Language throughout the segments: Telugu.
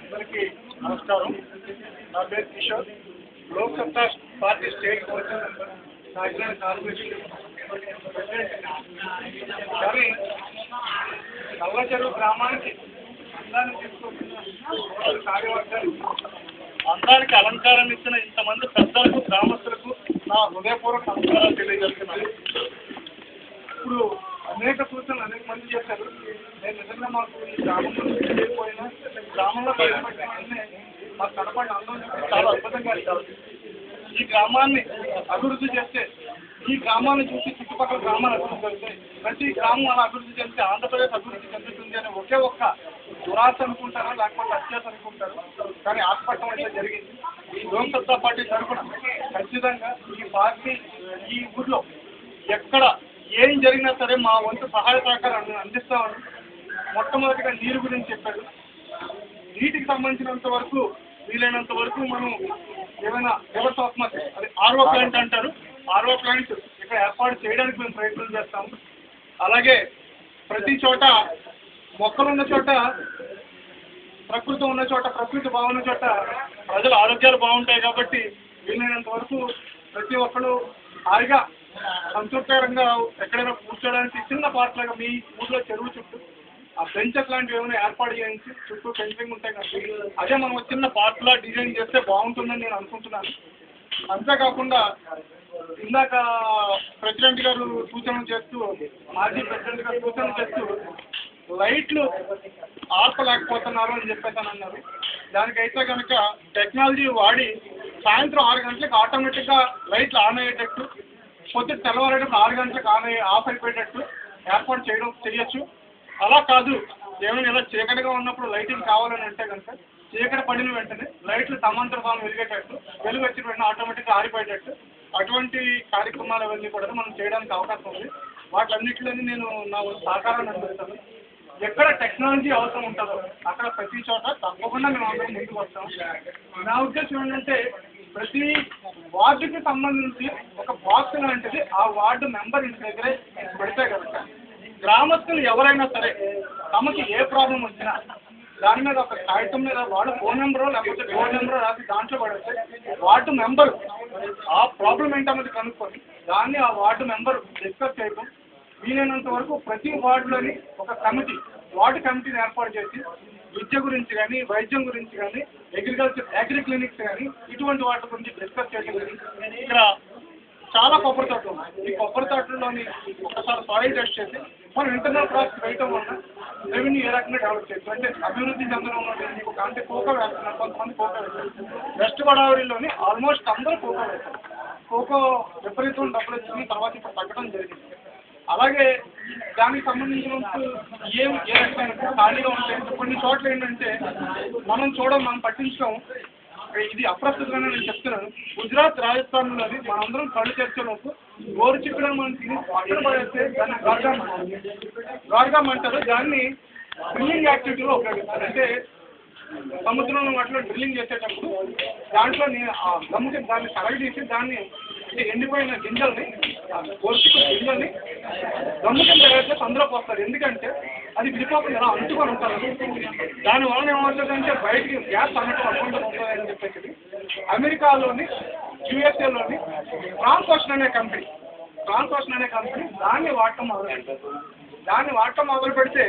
అందరికీ నమస్కారం. నా పేరు Kishore. Loksatta party state council member, Kakinada corporation president. కానీ నల్లచెరువు గ్రామానికి అందాన్ని తీసుకొస్తున్న కార్యవర్గాన్ని, అందానికి అలంకారాన్ని ఇచ్చిన ఇంతమంది పెద్దలకు, గ్రామస్తులకు నా హృదయపూర్వక నమస్కారాలు తెలియజేస్తున్నాను. ఇప్పుడు అనేక సూచనలు అనేక మంది చేశారు. నేను నిజంగా మాకు ఈ గ్రామంలో వెళ్ళిపోయినా గ్రామంలో బయటపడిన మాకు కనపడిన అందం చాలా అద్భుతంగా ఇస్తారు. ఈ గ్రామాన్ని అభివృద్ధి చేస్తే, ఈ గ్రామాన్ని చూసి చుట్టుపక్కల గ్రామాలు అభివృద్ధి చెందుతాయి. ప్రతి గ్రామం అలా అభివృద్ధి చెందితే ఆంధ్రప్రదేశ్ అభివృద్ధి చెందుతుంది అని ఒకే ఒక్క దురాశ అనుకుంటారా, లేకపోతే అత్యాశ అనుకుంటారు. కానీ ఆస్పట్టం అయితే జరిగింది. ఈ లోక్సత్తా పార్టీ తరఫున ఖచ్చితంగా ఈ పార్టీ ఈ ఊర్లో ఎక్కడ ఏం జరిగినా సరే మా వంతు సహాయ సహకారాన్ని అందిస్తామని మొట్టమొదటిగా నీరు గురించి చెప్పారు. నీటికి సంబంధించినంత వరకు వీలైనంత వరకు మనం ఏమైనా వ్యవస్థాత్మక అది ఆర్ఓ ప్లాంట్ అంటారు, ఆర్ఓ ప్లాంట్ ఇక్కడ ఏర్పాటు చేయడానికి మేము ప్రయత్నం చేస్తాము. అలాగే ప్రతి చోట మొక్కలు ఉన్న చోట, ప్రకృతి ఉన్న చోట, ప్రకృతి బాగున్న చోట ప్రజల ఆరోగ్యాలు బాగుంటాయి. కాబట్టి వీలైనంత వరకు ప్రతి ఒక్కరు హాయిగా సంతృప్తికరంగా ఎక్కడైనా కూర్చోడానికి చిన్న పార్క్ లాగా మీ ఊళ్ళో చెరువు చుట్టూ ఆ బెంచెస్ లాంటివి ఏమైనా ఏర్పాటు చేయించి చుట్టూ ఫెన్సింగ్ ఉంటాయి కాబట్టి అదే మనం చిన్న పార్క్లా డిజైన్ చేస్తే బాగుంటుందని నేను అనుకుంటున్నాను. అంతేకాకుండా ఇందాక ప్రెసిడెంట్ గారు సూచనలు చేస్తూ, మాజీ ప్రెసిడెంట్ గారు సూచనలు చేస్తూ లైట్లు ఆర్పలేకపోతున్నారు అని చెప్పేసానన్నారు. దానికైతే కనుక టెక్నాలజీ వాడి సాయంత్రం 6 గంటలకు ఆటోమేటిక్గా లైట్లు ఆన్ అయ్యేటట్టు, పొద్దున్న తెల్లవారేటప్పుడు 6 గంటలకు ఆఫ్ అయిపోయేటట్టు ఏర్పాటు చేయొచ్చు. అలా కాదు, ఏమైనా ఇలా చీకటిగా ఉన్నప్పుడు లైటింగ్ కావాలని అంటే కనుక చీకటి పడిన వెంటనే లైట్లు సమాంతర భావం వెలిగేటట్టు, వెలుగు వచ్చిన వెంటనే ఆటోమేటిక్గా ఆరిపోయేటట్టు అటువంటి కార్యక్రమాలు అవన్నీ కూడా మనం చేయడానికి అవకాశం ఉంది. వాటిలన్నింటిలోని నేను నా సహకారాన్ని అందిస్తాను. ఎక్కడ టెక్నాలజీ అవసరం ఉంటుందో అక్కడ ప్రతి చోట తప్పకుండా మేము అందరం ముందుకు వస్తాం. నా ఉద్దేశం ఏంటంటే ప్రతి వార్డుకి సంబంధించి ఒక బాక్స్ లాంటిది ఆ వార్డు మెంబర్ ఇంటి దగ్గరే పెడితే కనుక గ్రామస్తులు ఎవరైనా సరే తమకి ఏ ప్రాబ్లం వచ్చినా దాని మీద ఒక కాగితం మీద వాడు ఫోన్ నెంబరో లేకపోతే డోర్ నెంబరో రాసి దాంట్లో పడితే వార్డు మెంబరు ఆ ప్రాబ్లం ఏంటన్నది కనుక్కొని దాన్ని ఆ వార్డు మెంబరు డిస్కస్ చేయడం. వీలైనంత వరకు ప్రతి వార్డులోని ఒక వార్డు కమిటీని ఏర్పాటు చేసి విద్య గురించి కానీ, వైద్యం గురించి కానీ, అగ్రి క్లినిక్స్ కానీ ఇటువంటి వాటి గురించి డిస్కస్ చేయడం. ఇక్కడ చాలా కొబ్బరి తోటలు ఉన్నాయి. ఈ కొబ్బరి తోటల్లోని ఒకసారి సాయిల్ టెస్ట్ చేసి మనం ఇంటర్నల్ ప్రాసెస్ వేయటం వల్ల రెవెన్యూ ఏ రకంగా డెవలప్ చేయొచ్చు అంటే అభివృద్ధి చెందడం ఒక అంటే కోకో వేస్తున్నారు, కొంతమంది కోకో వేస్తారు. వెస్ట్ గోదావరిలోని ఆల్మోస్ట్ అందరూ కోకో వేస్తారు. కోకో విపరీతం డబ్బులు వచ్చిన తర్వాత ఇప్పుడు తగ్గడం జరిగింది. అలాగే దానికి సంబంధించిన ఏ రకమైన ఖాళీగా ఉంటాయి. కొన్ని చోట్ల ఏంటంటే మనం పట్టించడం ఇది అప్రస్తుతంగానే నేను చెప్తున్నాను. గుజరాత్, రాజస్థాన్లోని మనందరం కళ్ళు తెచ్చలోపు గోరు చిక్కులను మనం తిని పక్కన పడేస్తే దాన్ని గార్గామ్ అంటారు. దాన్ని డ్రిల్లింగ్ యాక్టివిటీలో ఉపయోగిస్తారు. అంటే సముద్రంలో వాటిలో డ్రిల్లింగ్ చేసేటప్పుడు దాంట్లో గమ్ముకి దాన్ని కలగదీసి దాన్ని అంటే ఎండిపోయిన గింజల్ని, గోరుచిక్కుడు గింజల్ని గమ్ము కింద వేస్తే అందులో పోస్తారు. ఎందుకంటే అది విడిపోకుండా ఎలా అంటుకొని ఉంటారు. దానివల్ల ఏమవుతుందంటే బయటికి గ్యాస్ అన్నట్టు పడుకుంటూ ఉంటుందని చెప్పేసి అమెరికాలోని, యూఎస్ఏలోని ట్రాన్స్ఓషన్ అనే కంపెనీ దాన్ని వాడటం మొదలు పెడితే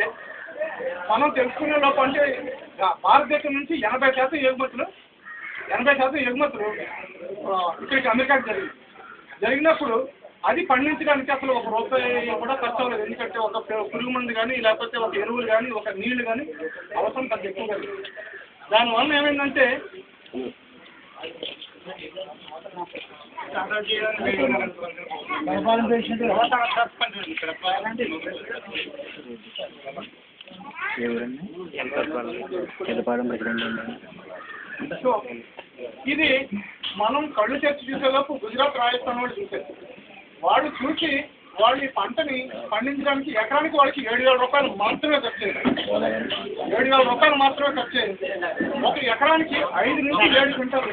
మనం తెలుసుకునే లోపు అంటే భారతదేశం నుంచి 80% ఎగుమతులు ఇక్కడికి అమెరికాకి జరిగినప్పుడు అది పండించడానికి అసలు ₹1 కూడా ఖర్చు అవ్వలేదు. ఎందుకంటే ఒక పురుగు మందు కానీ, లేకపోతే ఒక ఎరువులు కానీ, ఒక నీళ్లు కానీ అవసరం పెద్ద ఎక్కువ కలిగింది. దానివల్ల ఏమైందంటే సో ఇది మనం కళ్ళు తెచ్చి చూసేలోపు గుజరాత్, రాజస్థాన్ వాళ్ళు చూసారు. వాళ్ళు చూసి వాళ్ళు ఈ పంటని పండించడానికి ఎకరానికి వాళ్ళకి ₹7,000 మాత్రమే ఖర్చు అయ్యింది. ₹7,000 మాత్రమే ఖర్చు అయ్యింది. ఒక ఎకరానికి 5 నుంచి 7 క్వింటాలు.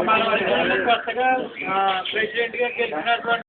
మన వర్గంలో కొత్తగా ప్రెసిడెంట్గా గెలిచినటువంటి